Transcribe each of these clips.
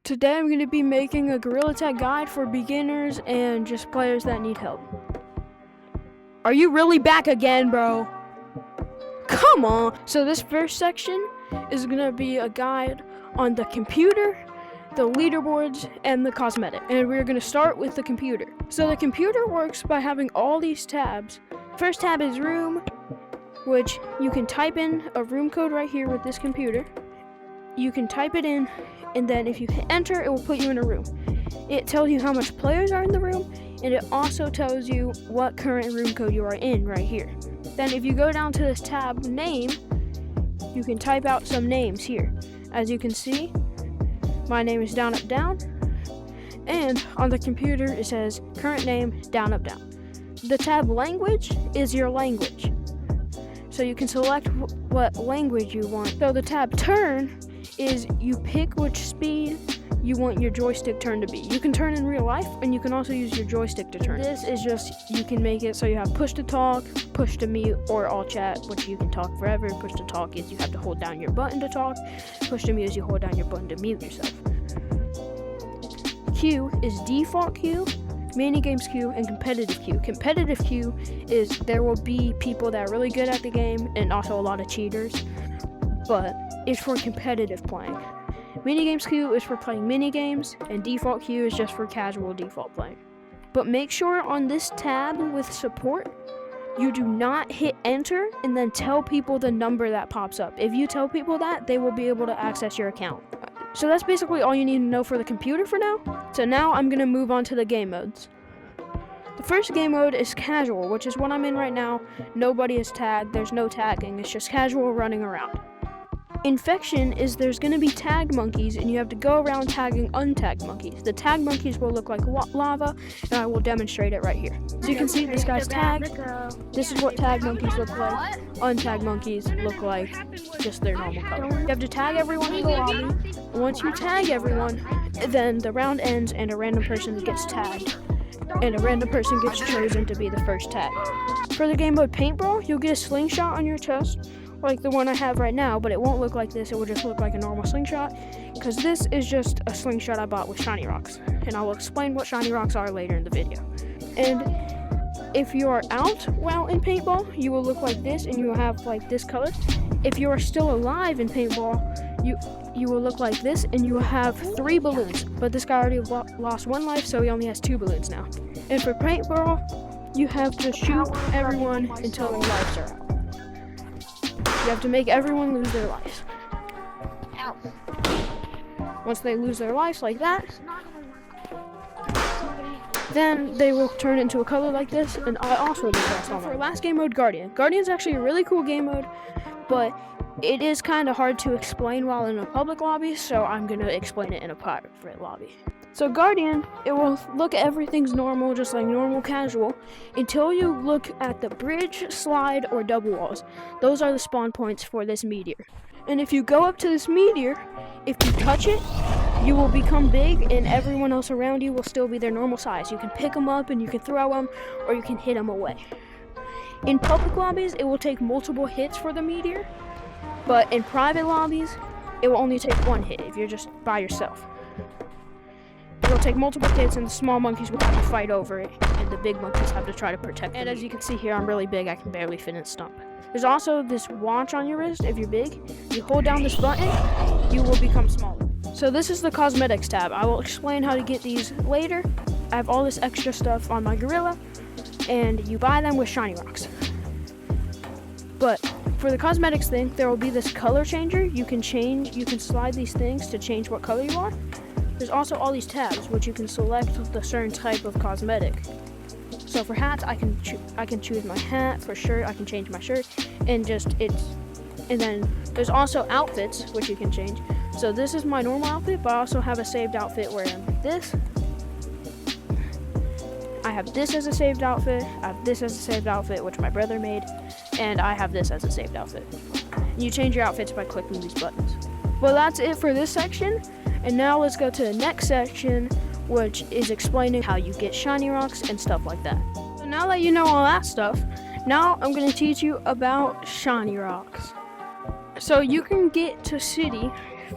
Today I'm going to be making a Gorilla Tag guide for beginners and just players that need help. Are you really back again, bro? Come on! So this first section is going to be a guide on the computer, the leaderboards, and the cosmetic. And we're going to start with the computer. So the computer works by having all these tabs. First tab is room, which you can type in a room code right here with this computer. You can type it in, and then if you hit enter, it will put you in a room. It tells you how much players are in the room, and it also tells you what current room code you are in right here. Then if you go down to this tab, name, you can type out some names here. As you can see, my name is Down Up Down, and on the computer it says current name Down Up Down. The tab language is your language, so you can select what language you want. So the tab turn is you pick which speed you want your joystick turn to be. You can turn in real life, and you can also use your joystick to turn. This is just, you can make it so you have push to talk, push to mute, or all chat, which you can talk forever. Push to talk is you have to hold down your button to talk. Push to mute is you hold down your button to mute yourself. Queue is default queue, mini games queue, and competitive queue. Competitive queue is there will be people that are really good at the game and also a lot of cheaters, but it's for competitive playing. Minigames queue is for playing minigames, and default queue is just for casual default playing. But make sure on this tab with support, you do not hit enter and then tell people the number that pops up. If you tell people that, they will be able to access your account. So that's basically all you need to know for the computer for now. So now I'm going to move on to the game modes. The first game mode is casual, which is what I'm in right now. Nobody is tagged, there's no tagging, it's just casual running around. Infection is there's going to be tagged monkeys, and you have to go around tagging untagged monkeys. The tagged monkeys will look like lava, and I will demonstrate it right here. So you can see this guy's tagged. This is what tagged monkeys look like. Untagged monkeys look like just their normal color. You have to tag everyone in the lobby. Once you tag everyone, then the round ends and a random person gets tagged. And a random person gets chosen to be the first tag. For the game mode paintball, you'll get a slingshot on your chest, like the one I have right now, but it won't look like this. It will just look like a normal slingshot, because this is just a slingshot I bought with shiny rocks, and I will explain what shiny rocks are later in the video. And if you are out while in paintball, you will look like this, and you will have like this color. If you are still alive in paintball, you will look like this, and you will have 3 balloons, but this guy already lost 1 life, so he only has 2 balloons now. And for paintball, you have to shoot everyone until their lives are out. You have to make everyone lose their lives. Once they lose their lives like that, then they will turn into a color like this, and I also did that. For last game mode, Guardian. Guardian's actually a really cool game mode, but it is kind of hard to explain while in a public lobby, so I'm going to explain it in a private lobby. So Guardian, it will look at everything's normal, just like normal casual, until you look at the bridge, slide, or double walls. Those are the spawn points for this meteor. And if you go up to this meteor, if you touch it, you will become big, and everyone else around you will still be their normal size. You can pick them up, and you can throw them, or you can hit them away. In public lobbies, it will take multiple hits for the meteor, but in private lobbies, it will only take 1 hit if you're just by yourself. It'll take multiple hits, and the small monkeys will have to fight over it, and the big monkeys have to try to protect it. And as you can see here, I'm really big. I can barely fit in a stump. There's also this watch on your wrist. If you're big, you hold down this button, you will become smaller. So this is the cosmetics tab. I will explain how to get these later. I have all this extra stuff on my gorilla, and you buy them with shiny rocks. But for the cosmetics thing, there will be this color changer. You can slide these things to change what color you are. There's also all these tabs, which you can select the certain type of cosmetic. So for hats, I can choose my hat. For shirt, I can change my shirt, and then there's also outfits, which you can change. So this is my normal outfit, but I also have a saved outfit where I'm this. I have this as a saved outfit. I have this as a saved outfit, which my brother made, and I have this as a saved outfit. You change your outfits by clicking these buttons. Well, that's it for this section. And now let's go to the next section, which is explaining how you get shiny rocks and stuff like that. So now that you know all that stuff, now I'm going to teach you about shiny rocks. So you can get to city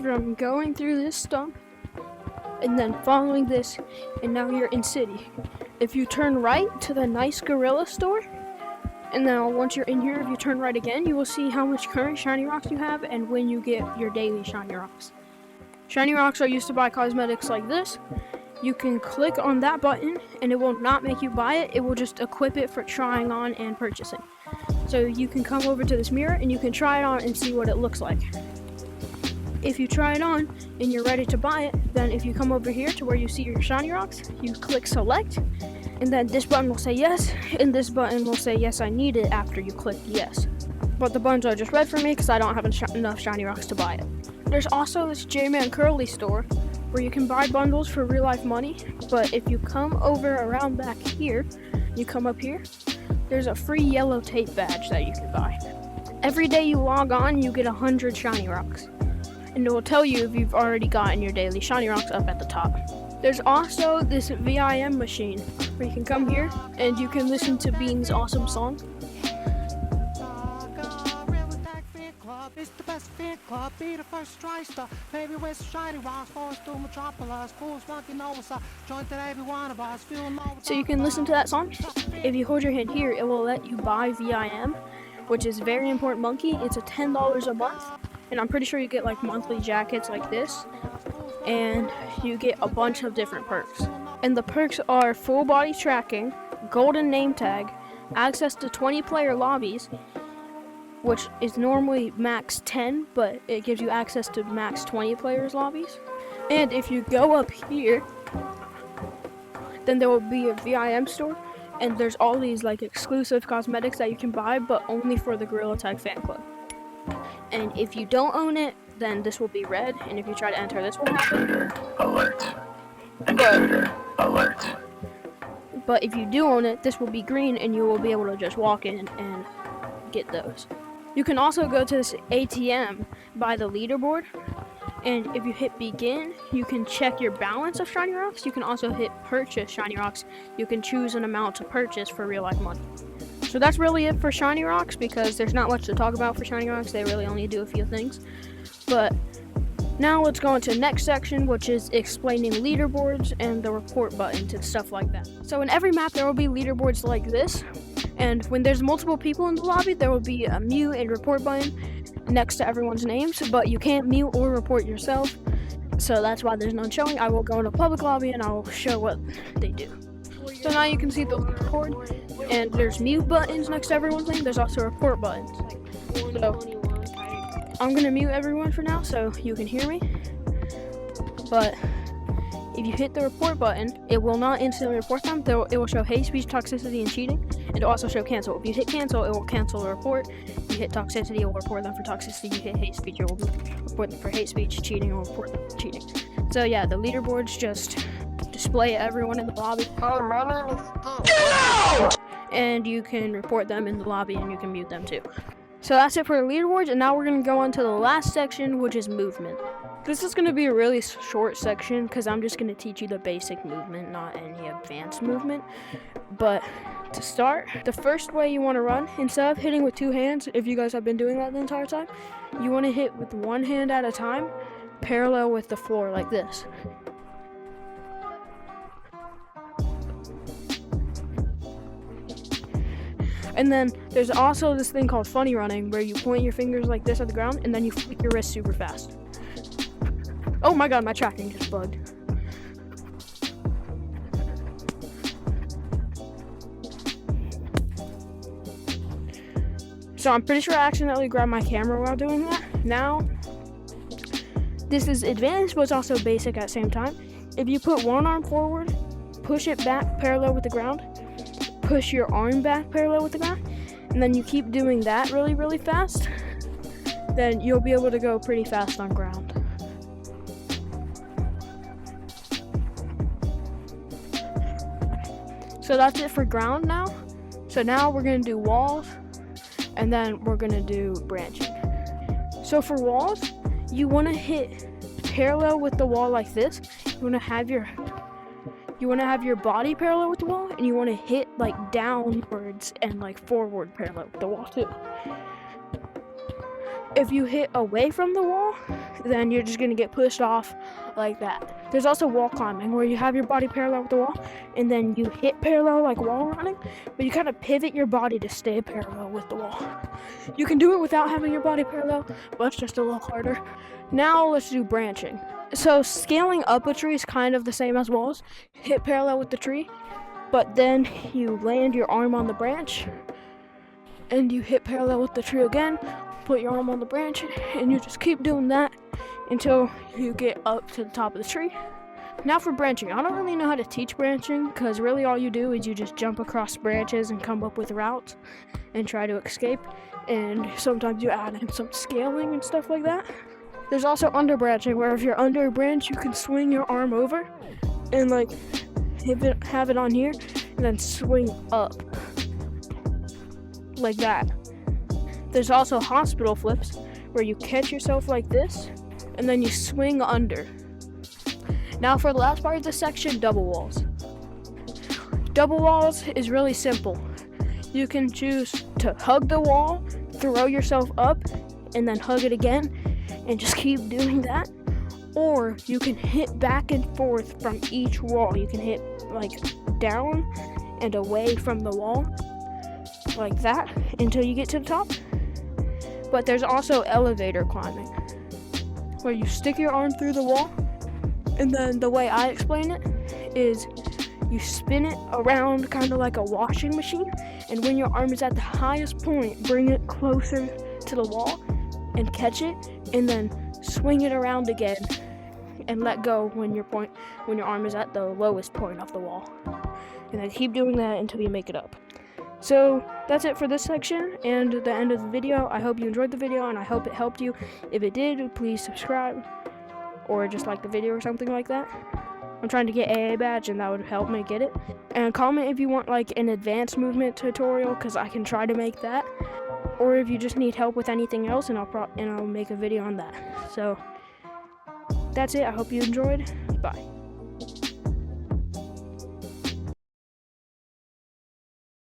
from going through this stump and then following this, and now you're in city. If you turn right to the nice gorilla store, and then once you're in here, if you turn right again, you will see how much current shiny rocks you have and when you get your daily shiny rocks. Shiny rocks are used to buy cosmetics like this. You can click on that button and it will not make you buy it. It will just equip it for trying on and purchasing. So you can come over to this mirror and you can try it on and see what it looks like. If you try it on and you're ready to buy it, then if you come over here to where you see your shiny rocks, you click select, and then this button will say yes, and this button will say yes, I need it after you click yes. But the buttons are just red for me because I don't have enough shiny rocks to buy it. There's also this J-Man Curly store where you can buy bundles for real life money, but if you come over around back here, you come up here, there's a free yellow tape badge that you can buy. Every day you log on, you get 100 shiny rocks, and it will tell you if you've already gotten your daily shiny rocks up at the top. There's also this VIM machine where you can come here and you can listen to Bean's awesome song. It's the best fan club, be the first TriStar. Maybe with some shiny rocks, force through Metropolis. Fools want to know what's up. Join to every one of us. So you can listen to that song. If you hold your hand here, it will let you buy VIM, which is Very Important Monkey. It's $10 a month, and I'm pretty sure you get like monthly jackets like this, and you get a bunch of different perks. And the perks are full body tracking, golden name tag, access to 20 player lobbies, which is normally max 10, but it gives you access to max 20 players lobbies. And if you go up here, then there will be a VIM store, and there's all these like exclusive cosmetics that you can buy, but only for the Gorilla Tag fan club. And if you don't own it, then this will be red, and if you try to enter, this will happen. Alert. Alert. But if you do own it, this will be green, and you will be able to just walk in and get those. You can also go to this ATM by the leaderboard, and if you hit begin, you can check your balance of shiny rocks. You can also hit purchase shiny rocks. You can choose an amount to purchase for real life money. So that's really it for shiny rocks, because there's not much to talk about for shiny rocks. They really only do a few things. But now let's go into the next section, which is explaining leaderboards and the report buttons and stuff like that. So in every map there will be leaderboards like this, and when there's multiple people in the lobby, there will be a mute and report button next to everyone's names, but you can't mute or report yourself, so that's why there's none showing. I will go in a public lobby and I will show what they do. So now you can see the report, and there's mute buttons next to everyone's name. There's also report buttons. So I'm gonna mute everyone for now so you can hear me, but if you hit the report button, it will not instantly report them. It will show hate speech, toxicity, and cheating, and it will also show cancel. If you hit cancel, it will cancel the report. If you hit toxicity, it will report them for toxicity. If you hit hate speech, it will report them for hate speech. Cheating, it will report them for cheating. So yeah, the leaderboards just display everyone in the lobby. Hey, my name is And you can report them in the lobby, and you can mute them too. So that's it for the leaderboards, and now we're going to go on to the last section, which is movement. This is going to be a really short section because I'm just going to teach you the basic movement, not any advanced movement. But to start, the first way you want to run, instead of hitting with two hands, if you guys have been doing that the entire time, you want to hit with one hand at a time, parallel with the floor like this. And then there's also this thing called funny running, where you point your fingers like this at the ground, and then you flick your wrist super fast. Oh my god, my tracking just bugged. So I'm pretty sure I accidentally grabbed my camera while doing that. Now, this is advanced, but it's also basic at the same time. If you put one arm forward, push it back parallel with the ground, push your arm back parallel with the ground, and then you keep doing that really, really fast, then you'll be able to go pretty fast on ground. So that's it for ground now. So now we're going to do walls, and then we're going to do branching. So for walls, you want to hit parallel with the wall like this. You want to have your body parallel with the wall, and you want to hit like downwards and like forward parallel with the wall too. If you hit away from the wall, then you're just gonna get pushed off like that. There's also wall climbing, where you have your body parallel with the wall, and then you hit parallel like wall running, but you kind of pivot your body to stay parallel with the wall. You can do it without having your body parallel, but it's just a little harder. Now let's do branching. So scaling up a tree is kind of the same as walls. Hit parallel with the tree, but then you land your arm on the branch, and you hit parallel with the tree again, put your arm on the branch, and you just keep doing that until you get up to the top of the tree. Now for branching. I don't really know how to teach branching, because really all you do is you just jump across branches and come up with routes and try to escape, and sometimes you add in some scaling and stuff like that. There's also under branching, where if you're under a branch, you can swing your arm over and like have it on here and then swing up like that. There's also hospital flips, where you catch yourself like this and then you swing under. Now for the last part of this section, double walls. Double walls is really simple. You can choose to hug the wall, throw yourself up, and then hug it again, and just keep doing that. Or you can hit back and forth from each wall. You can hit like down and away from the wall, like that, until you get to the top. But there's also elevator climbing, where you stick your arm through the wall, and then the way I explain it is you spin it around kind of like a washing machine, and when your arm is at the highest point, bring it closer to the wall and catch it, and then swing it around again and let go when your arm is at the lowest point of the wall. And then keep doing that until you make it up. So that's it for this section and the end of the video. I hope you enjoyed the video, and I hope it helped you. If it did, please subscribe or just like the video or something like that. I'm trying to get AA badge, and that would help me get it. And comment if you want like an advanced movement tutorial, because I can try to make that. Or if you just need help with anything else, and I'll make a video on that. So that's it. I hope you enjoyed. Bye.